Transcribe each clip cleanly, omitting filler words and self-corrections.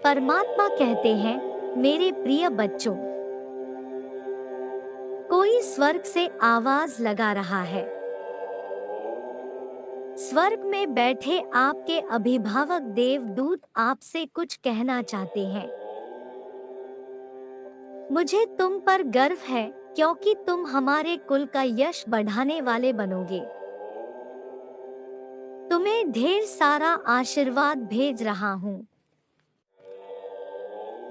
परमात्मा कहते हैं, मेरे प्रिय बच्चों, कोई स्वर्ग से आवाज लगा रहा है। स्वर्ग में बैठे आपके अभिभावक देवदूत आपसे कुछ कहना चाहते हैं। मुझे तुम पर गर्व है, क्योंकि तुम हमारे कुल का यश बढ़ाने वाले बनोगे। तुम्हें ढेर सारा आशीर्वाद भेज रहा हूँ,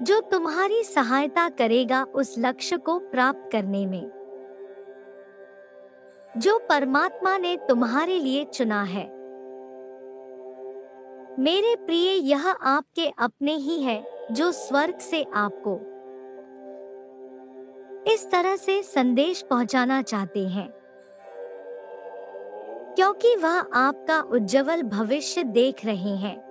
जो तुम्हारी सहायता करेगा उस लक्ष्य को प्राप्त करने में, जो परमात्मा ने तुम्हारे लिए चुना है। मेरे प्रिय, यह आपके अपने ही है, जो स्वर्ग से आपको इस तरह से संदेश पहुंचाना चाहते हैं, क्योंकि वह आपका उज्जवल भविष्य देख रहे हैं।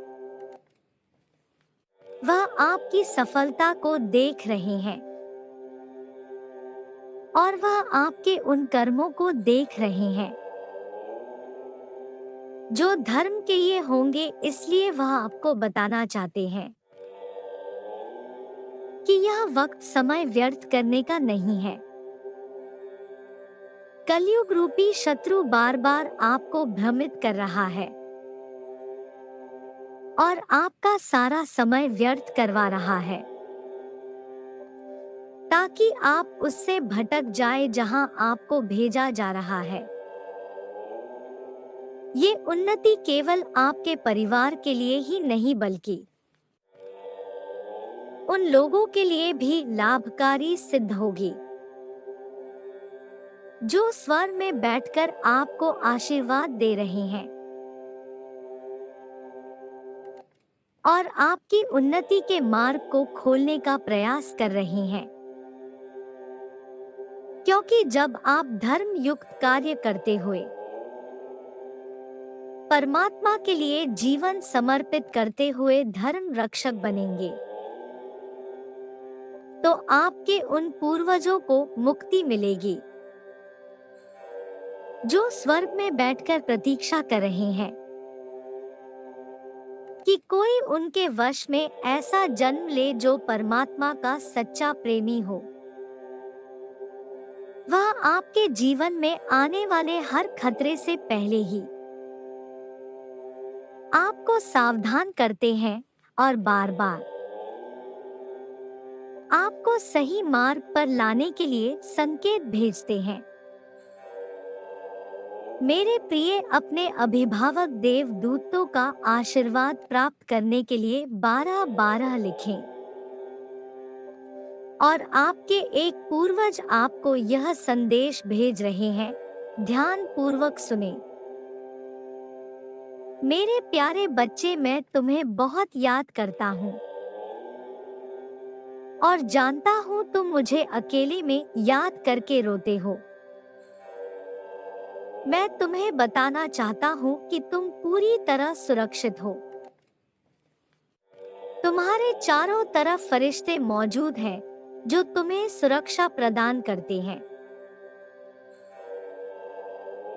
वह आपकी सफलता को देख रहे हैं और वह आपके उन कर्मों को देख रहे हैं जो धर्म के लिए होंगे। इसलिए वह आपको बताना चाहते हैं कि यह वक्त समय व्यर्थ करने का नहीं है। कलयुग रूपी शत्रु बार बार आपको भ्रमित कर रहा है और आपका सारा समय व्यर्थ करवा रहा है, ताकि आप उससे भटक जाए जहां आपको भेजा जा रहा है। ये उन्नति केवल आपके परिवार के लिए ही नहीं, बल्कि उन लोगों के लिए भी लाभकारी सिद्ध होगी जो स्वर्ग में बैठकर आपको आशीर्वाद दे रहे हैं और आपकी उन्नति के मार्ग को खोलने का प्रयास कर रहे हैं। क्योंकि जब आप धर्म युक्त कार्य करते हुए परमात्मा के लिए जीवन समर्पित करते हुए धर्म रक्षक बनेंगे, तो आपके उन पूर्वजों को मुक्ति मिलेगी जो स्वर्ग में बैठकर प्रतीक्षा कर रहे हैं कि कोई उनके वश में ऐसा जन्म ले जो परमात्मा का सच्चा प्रेमी हो। वह आपके जीवन में आने वाले हर खतरे से पहले ही आपको सावधान करते हैं और बार बार आपको सही मार्ग पर लाने के लिए संकेत भेजते हैं। मेरे प्रिय, अपने अभिभावक देवदूतों का आशीर्वाद प्राप्त करने के लिए 12-12 लिखें और आपके एक पूर्वज आपको यह संदेश भेज रहे हैं। ध्यान पूर्वक सुने। मेरे प्यारे बच्चे, मैं तुम्हें बहुत याद करता हूँ और जानता हूँ तुम मुझे अकेले में याद करके रोते हो। मैं तुम्हें बताना चाहता हूँ कि तुम पूरी तरह सुरक्षित हो। तुम्हारे चारों तरफ फरिश्ते मौजूद हैं जो तुम्हें सुरक्षा प्रदान करते हैं।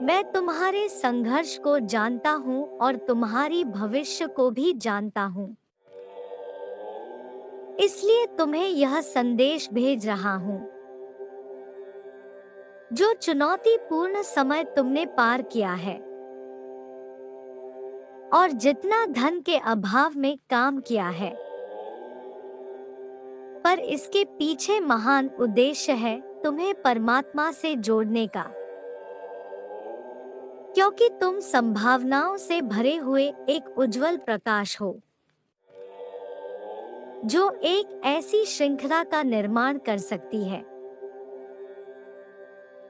मैं तुम्हारे संघर्ष को जानता हूँ और तुम्हारी भविष्य को भी जानता हूँ, इसलिए तुम्हें यह संदेश भेज रहा हूँ। जो चुनौतीपूर्ण समय तुमने पार किया है और जितना धन के अभाव में काम किया है, पर इसके पीछे महान उद्देश्य है तुम्हें परमात्मा से जोड़ने का, क्योंकि तुम संभावनाओं से भरे हुए एक उज्जवल प्रकाश हो जो एक ऐसी श्रृंखला का निर्माण कर सकती है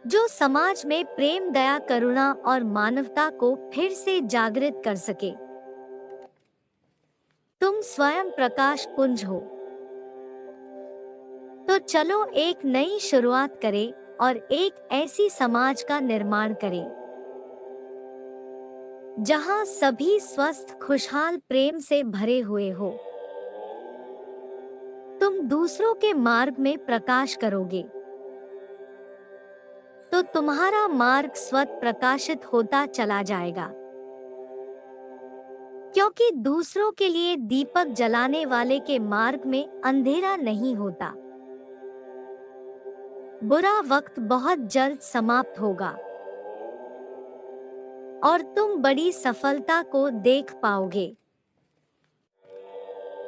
जो समाज में प्रेम, दया, करुणा और मानवता को फिर से जागृत कर सके। तुम स्वयं प्रकाश पुंज हो। तो चलो एक नई शुरुआत करें और एक ऐसी समाज का निर्माण करें जहां सभी स्वस्थ, खुशहाल, प्रेम से भरे हुए हो। तुम दूसरों के मार्ग में प्रकाश करोगे तो तुम्हारा मार्ग स्वतः प्रकाशित होता चला जाएगा। क्योंकि दूसरों के लिए दीपक जलाने वाले के मार्ग में अंधेरा नहीं होता। बुरा वक्त बहुत जल्द समाप्त होगा और तुम बड़ी सफलता को देख पाओगे।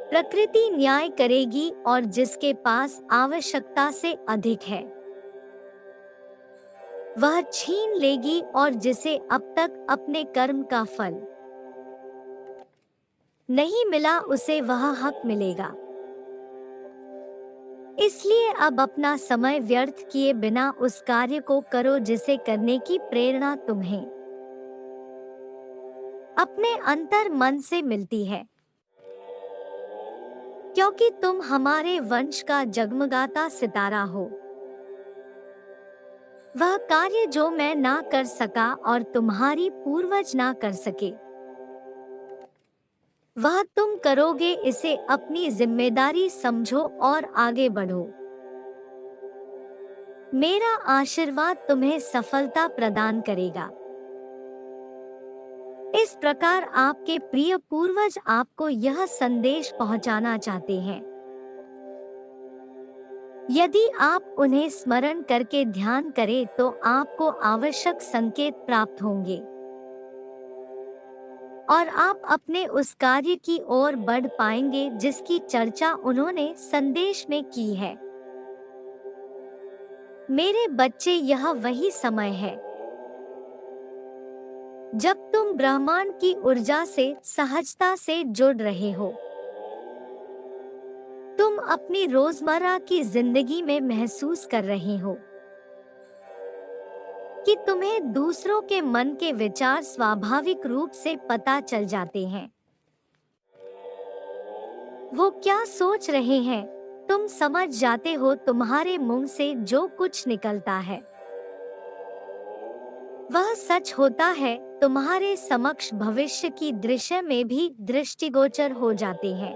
प्रकृति न्याय करेगी और जिसके पास आवश्यकता से अधिक है वह छीन लेगी, और जिसे अब तक अपने कर्म का फल नहीं मिला उसे वह हक मिलेगा। इसलिए अब अपना समय व्यर्थ किए बिना उस कार्य को करो जिसे करने की प्रेरणा तुम्हें अपने अंतर मन से मिलती है, क्योंकि तुम हमारे वंश का जगमगाता सितारा हो। वह कार्य जो मैं ना कर सका और तुम्हारी पूर्वज ना कर सके वह तुम करोगे। इसे अपनी जिम्मेदारी समझो और आगे बढ़ो। मेरा आशीर्वाद तुम्हें सफलता प्रदान करेगा। इस प्रकार आपके प्रिय पूर्वज आपको यह संदेश पहुंचाना चाहते हैं। यदि आप उन्हें स्मरण करके ध्यान करें तो आपको आवश्यक संकेत प्राप्त होंगे और आप अपने उस कार्य की ओर बढ़ पाएंगे जिसकी चर्चा उन्होंने संदेश में की है। मेरे बच्चे, यह वही समय है जब तुम ब्रह्मांड की ऊर्जा से सहजता से जुड़ रहे हो। तुम अपनी रोजमर्रा की जिंदगी में महसूस कर रहे हो कि तुम्हें दूसरों के मन के विचार स्वाभाविक रूप से पता चल जाते हैं। वो क्या सोच रहे हैं तुम समझ जाते हो। तुम्हारे मुंह से जो कुछ निकलता है वह सच होता है। तुम्हारे समक्ष भविष्य की दृश्य में भी दृष्टिगोचर हो जाते हैं।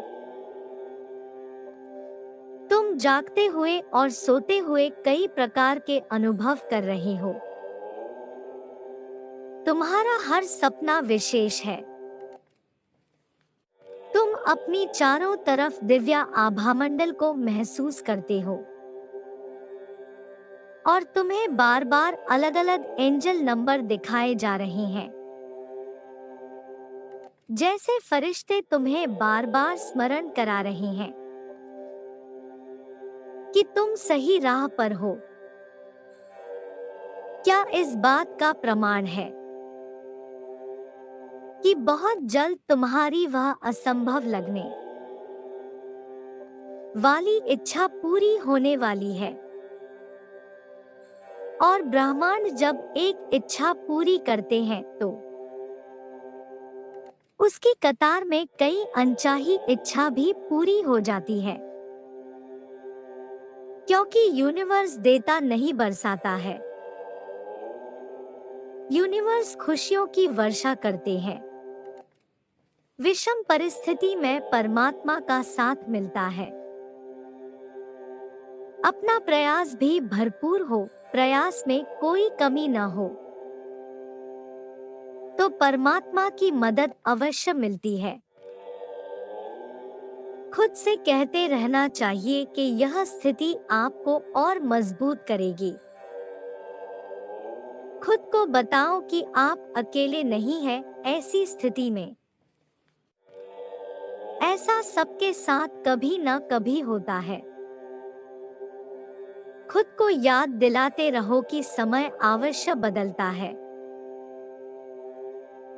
तुम जागते हुए और सोते हुए कई प्रकार के अनुभव कर रहे हो। तुम्हारा हर सपना विशेष है। तुम अपनी चारों तरफ दिव्य आभामंडल को महसूस करते हो और तुम्हें बार बार अलग अलग एंजल नंबर दिखाए जा रहे हैं, जैसे फरिश्ते तुम्हें बार बार स्मरण करा रहे हैं कि तुम सही राह पर हो। क्या इस बात का प्रमाण है कि बहुत जल्द तुम्हारी वह असंभव लगने वाली इच्छा पूरी होने वाली है। और ब्रह्मांड जब एक इच्छा पूरी करते हैं तो उसकी कतार में कई अनचाही इच्छा भी पूरी हो जाती है, क्योंकि यूनिवर्स देता नहीं बरसाता है। यूनिवर्स खुशियों की वर्षा करते हैं। विषम परिस्थिति में परमात्मा का साथ मिलता है। अपना प्रयास भी भरपूर हो, प्रयास में कोई कमी न हो, तो परमात्मा की मदद अवश्य मिलती है। खुद से कहते रहना चाहिए कि यह स्थिति आपको और मजबूत करेगी। खुद को बताओ कि आप अकेले नहीं हैं ऐसी स्थिति में। ऐसा सबके साथ कभी न कभी होता है। खुद को याद दिलाते रहो कि समय अवश्य बदलता है।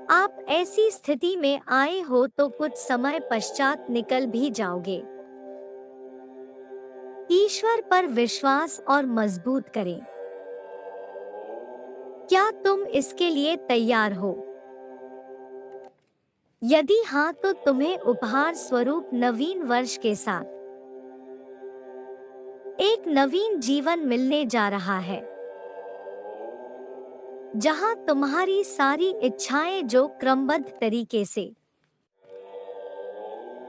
आप ऐसी स्थिति में आए हो तो कुछ समय पश्चात निकल भी जाओगे। ईश्वर पर विश्वास और मजबूत करें। क्या तुम इसके लिए तैयार हो? यदि हाँ तो तुम्हें उपहार स्वरूप नवीन वर्ष के साथ एक नवीन जीवन मिलने जा रहा है, जहां तुम्हारी सारी इच्छाएं जो क्रमबद्ध तरीके से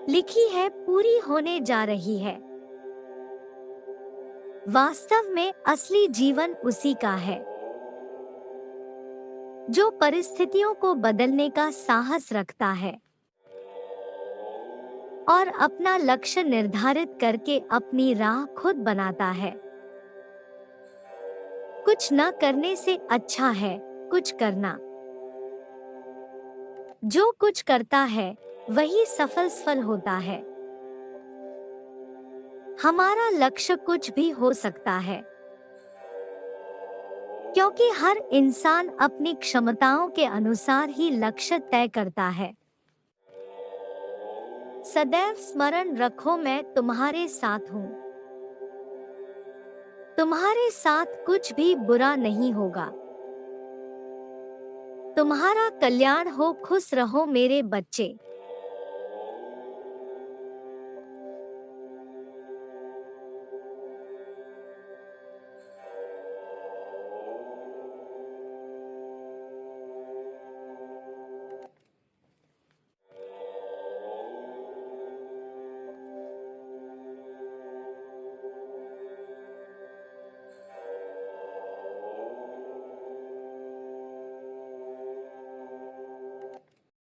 लिखी है पूरी होने जा रही है। वास्तव में असली जीवन उसी का है जो परिस्थितियों को बदलने का साहस रखता है। और अपना लक्ष्य निर्धारित करके अपनी राह खुद बनाता है। कुछ न करने से अच्छा है कुछ करना। जो कुछ करता है वही सफल होता है। हमारा लक्ष्य कुछ भी हो सकता है, क्योंकि हर इंसान अपनी क्षमताओं के अनुसार ही लक्ष्य तय करता है। सदैव स्मरण रखो, मैं तुम्हारे साथ हूँ। तुम्हारे साथ कुछ भी बुरा नहीं होगा। तुम्हारा कल्याण हो, खुश रहो मेरे बच्चे।